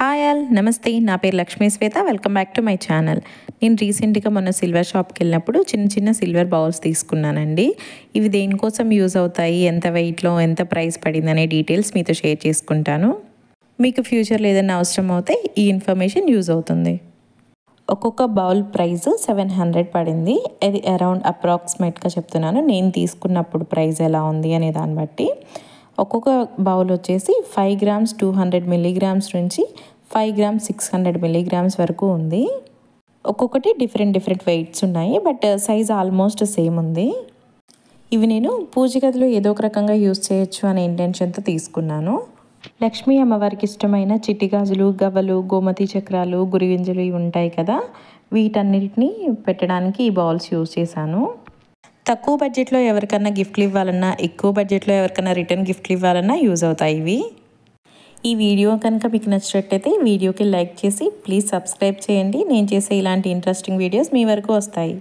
Hi all నమస్తే. నా పేరు Lakshmi Shweta. Welcome back to my channel. నేను రీసెంట్గా మొన్న సిల్వర్ షాప్కి వెళ్ళినప్పుడు చిన్న సిల్వర్ బౌల్స్ తీసుకున్నానండి. ఇవి దేనికోసం యూజ్ అవుతాయి, ఎంత వెయిట్లో, ఎంత ప్రైస్ పడింది అనే డీటెయిల్స్ మీతో షేర్ చేసుకుంటాను. మీకు ఫ్యూచర్లో ఏదైనా అవసరం అవుతే ఈ ఇన్ఫర్మేషన్ యూజ్ అవుతుంది. ఒక్కొక్క బౌల్ ప్రైస్ 700 పడింది. అది అరౌండ్ అప్రాక్సిమేట్గా చెప్తున్నాను, నేను తీసుకున్నప్పుడు ప్రైస్ ఎలా ఉంది అనే దాన్ని బట్టి. ఒక్కొక్క బౌల్ వచ్చేసి 5 గ్రామ్స్ 200 మిల్లీగ్రామ్స్ నుంచి 5 గ్రామ్స్ 600 మిల్లీగ్రామ్స్ వరకు ఉంది. ఒక్కొక్కటి డిఫరెంట్ వెయిట్స్ ఉన్నాయి, బట్ సైజ్ ఆల్మోస్ట్ సేమ్ ఉంది. ఇవి నేను పూజ గదిలో ఏదో ఒక రకంగా యూజ్ చేయొచ్చు అనే ఇంటెన్షన్తో తీసుకున్నాను. లక్ష్మీ అమ్మవారికి ఇష్టమైన చిట్టి గాజులు, గవ్వలు, గోమతి చక్రాలు, గురిగింజలు ఇవి ఉంటాయి కదా, వీటన్నిటిని పెట్టడానికి ఈ బౌల్స్ యూజ్ చేశాను. తక్కువ బడ్జెట్లో ఎవరికన్నా గిఫ్ట్లు ఇవ్వాలన్నా, ఎక్కువ బడ్జెట్లో ఎవరికైనా రిటర్న్ గిఫ్ట్లు ఇవ్వాలన్నా యూజ్ అవుతాయి ఇవి. ఈ వీడియో కనుక మీకు నచ్చినట్టయితే వీడియోకి లైక్ చేసి ప్లీజ్ సబ్స్క్రైబ్ చేయండి. నేను చేసే ఇలాంటి ఇంట్రెస్టింగ్ వీడియోస్ మీ వరకు వస్తాయి.